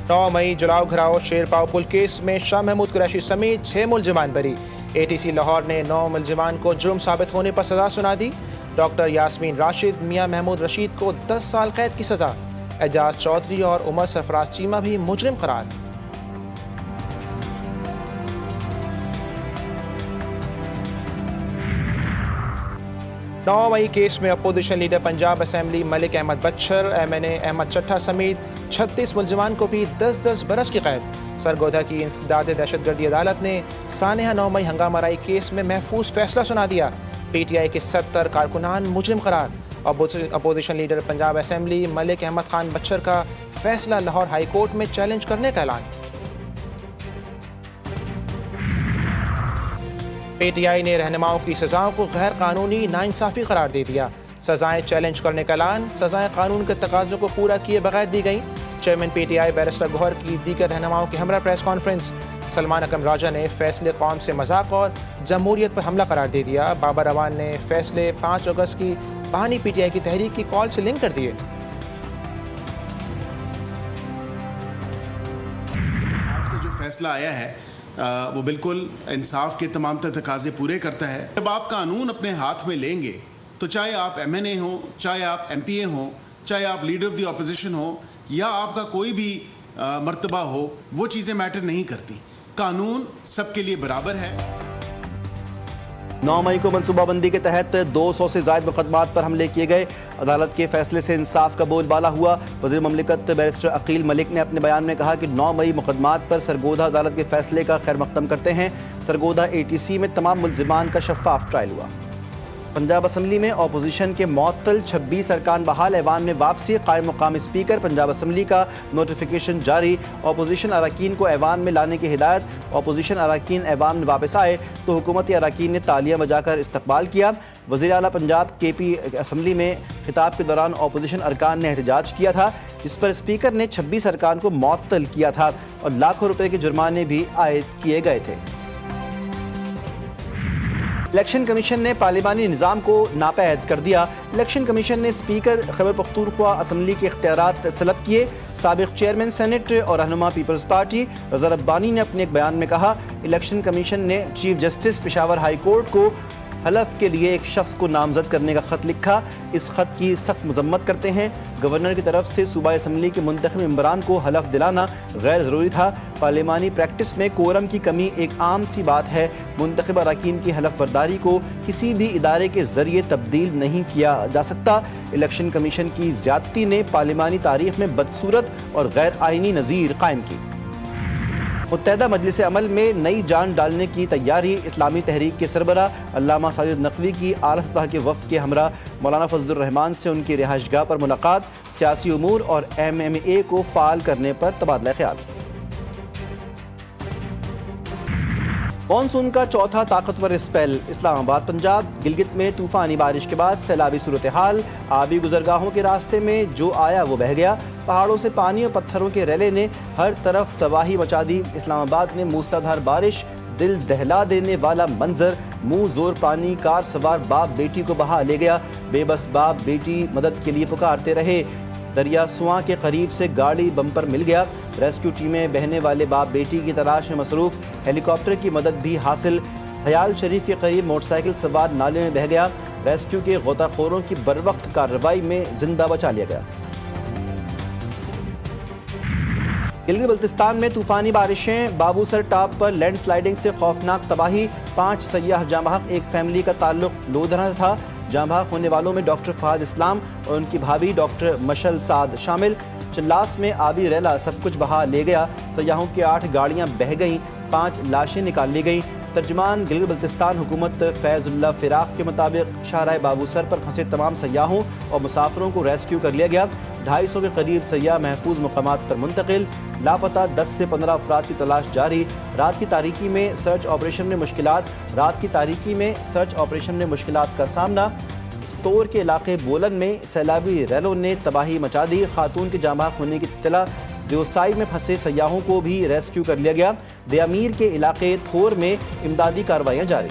9 मई जलाओ घराओ शेरपाव पुल केस में शाह महमूद कुरैशी समेत 6 मुलजिमान बरी। ATC लाहौर ने 9 मुलजिमान को जुर्म साबित होने पर सजा सुना दी। डॉक्टर यास्मीन राशिद, मियां महमूद रशीद को 10 साल कैद की सजा। एजाज चौधरी और उमर सरफराज चीमा भी मुजरिम करार। नौ मई केस में opposition leader Punjab assembly Malik Ahmad Bachhar, MNA Ahmad Chattha समेत 36 मुलजिमान को भी 10-10 बरस की कैद। सरगोधा की इंसदाद दहशतगर्दी अदालत ने सानहा 9 मई हंगामा राई केस में महफूज फैसला सुना दिया। PTI के 70 कारकुनान मुजरिम करार। Opposition leader Punjab assembly Malik Ahmad Khan Bachhar का फैसला लाहौर हाई कोर्ट में चैलेंज करने का ऐलान। PTI ने रहनुमाओं की सजाओं को गैर कानूनी नाइंसाफ़ी करार दे दिया। सजाएं चैलेंज करने का ऐलान। सजाएं कानून के तकाज़ों को पूरा किए बगैर दी गईं। चेयरमैन PTI बैरिस्टर गौहर की दीगर रहनुमाओं की हमरा प्रेस कॉन्फ्रेंस। सलमान अकरम राजा ने फैसले कौम से मजाक और जमहूरियत पर हमला करार दे दिया। बाबर अवान ने फैसले 5 अगस्त की बहानी PTI की तहरीक की कॉल से लिंक कर दिए। आज का जो फैसला आया है वो बिल्कुल इंसाफ के तमाम तकाज़े पूरे करता है। जब आप कानून अपने हाथ में लेंगे तो चाहे आप MNA हो, चाहे आप MPA हो, चाहे आप लीडर ऑफ द अपोजिशन हो या आपका कोई भी मर्तबा हो, वो चीज़ें मैटर नहीं करती। कानून सबके लिए बराबर है। 9 मई को मनसूबाबंदी के तहत 200 से ज़ायद मुकदमात पर हमले किए गए। अदालत के फैसले से इंसाफ का बोलबाला हुआ। वज़ीर ममलिकत बैरिस्टर अकील मलिक ने अपने बयान में कहा कि 9 मई मुकदमात पर सरगोधा अदालत के फैसले का खैर मक़दम करते हैं। सरगोधा ATC में तमाम मुलजिमान का शफाफ ट्रायल हुआ। पंजाब असम्बली में अपोजिशन के मुअत्तल 26 अरकान बहाल। ऐवान में वापसी। कायम मुकाम स्पीकर पंजाब असम्बली का नोटिफिकेशन जारी। अपोजिशन अरकान को ऐवान में लाने की हिदायत। अपोजिशन अरकान ऐवान में वापस आए तो हुकूमती अरकान ने तालियां बजाकर इस्तकबाल किया। वज़ीर आला पंजाब KP असम्बली में खिताब के दौरान अपोजिशन अरकान ने एहतजाज किया था, जिस पर स्पीकर ने 26 अरकान को मुअत्तल किया था और लाखों रुपए के जुर्माने भी आयद किए गए थे। इलेक्शन कमीशन ने पार्लिमानी निज़ाम को नापैद कर दिया। इलेक्शन कमीशन ने स्पीकर खैबर पख्तूनख्वा असम्बली के इख्तियारात सलब किए। साबिक चेयरमैन सेनेट और रहनुमा पीपल्स पार्टी रज़ा रब्बानी ने अपने एक बयान में कहा, इलेक्शन कमीशन ने chief justice Peshawar high court को हलफ के लिए एक शख्स को नामजद करने का ख़त लिखा। इस ख़त की सख्त मजम्मत करते हैं। गवर्नर की तरफ से सूबाई असम्बली के मुंतखब मेंबरान को हलफ दिलाना गैर ज़रूरी था। पार्लिमानी प्रैक्टिस में कोरम की कमी एक आम सी बात है। मुंतखब अरकान की हलफ बर्दारी को किसी भी इदारे के ज़रिए तब्दील नहीं किया जा सकता। इलेक्शन कमीशन की ज़्यादती ने पार्लिमानी तारीख में बदसूरत और गैर आइनी नज़ीर कायम की। मुत्तहदा मजलिस अमल में नई जान डालने की तैयारी। इस्लामी तहरीक के सरबरा अल्लामा साजिद नकवी की आला सतह के वफ़द के हमरा मौलाना फजलुर रहमान से उनकी रिहाइशगाह पर मुलाकात। सियासी उमूर और MMA को फ़ाल करने पर तबादला ख्याल। मानसून का चौथा ताकतवर स्पेल। इस्लामाबाद पंजाब गिलगित में तूफ़ानी बारिश के बाद सैलाबी सूरत हाल। आबी गुजरगाहों के रास्ते में जो आया वो बह गया। पहाड़ों से पानी और पत्थरों के रेले ने हर तरफ तबाही मचा दी। इस्लामाबाद में मूसलाधार बारिश, दिल दहला देने वाला मंजर। मुंह जोर पानी, कार सवार बाप बेटी को बहा ले गया। बेबस बाप बेटी मदद के लिए पुकारते रहे। दरिया सुआं के करीब से गाड़ी बम्पर मिल गया। रेस्क्यू टीमें बहने वाले बाप बेटी की तलाश में मसरूफ। हेलीकॉप्टर की मदद भी हासिल। हयाल शरीफ के करीब मोटरसाइकिल सवार नाले में बह गया। रेस्क्यू के गोताखोरों की बरवक्त कार्रवाई में जिंदा बचा लिया गया। गिलगित बल्तिस्तान में तूफानी बारिशें। बाबूसर टाप पर लैंड स्लाइडिंग से खौफनाक तबाही। 5 सयाह जाँ बहक। एक फैमिली का ताल्लुक लोधरा से था। जाँ बहक होने वालों में डॉक्टर फहाद इस्लाम और उनकी भाभी डॉक्टर मशल साद शामिल। चिल्लास में आबी रेला सब कुछ बहा ले गया। सयाहों की 8 गाड़ियां बह गईं। 5 लाशें निकाल ली गईं। तर्जमान गिलगित बल्तिस्तान हुकूमत फैज़ुल्लाह फिराक के मुताबिक शाहराह बाबूसर पर फंसे तमाम सयाहों और मुसाफिरों को रेस्क्यू कर लिया गया। 250 के करीब सयाह महफूज मकामात पर मुंतकिल। लापता 10 से 15 अफराद की तलाश जारी। रात की तारीकी में सर्च ऑपरेशन में मुश्किलात का सामना। स्तोर के इलाके बोलन में सैलाबी रैलों ने तबाही मचा दी। खातून के जाँ बहक होने की इत्तला। देवसाई में फंसे सयाहों को भी रेस्क्यू कर लिया गया। दयामीर के इलाके थोर में इमदादी कार्रवाइयाँ जारी।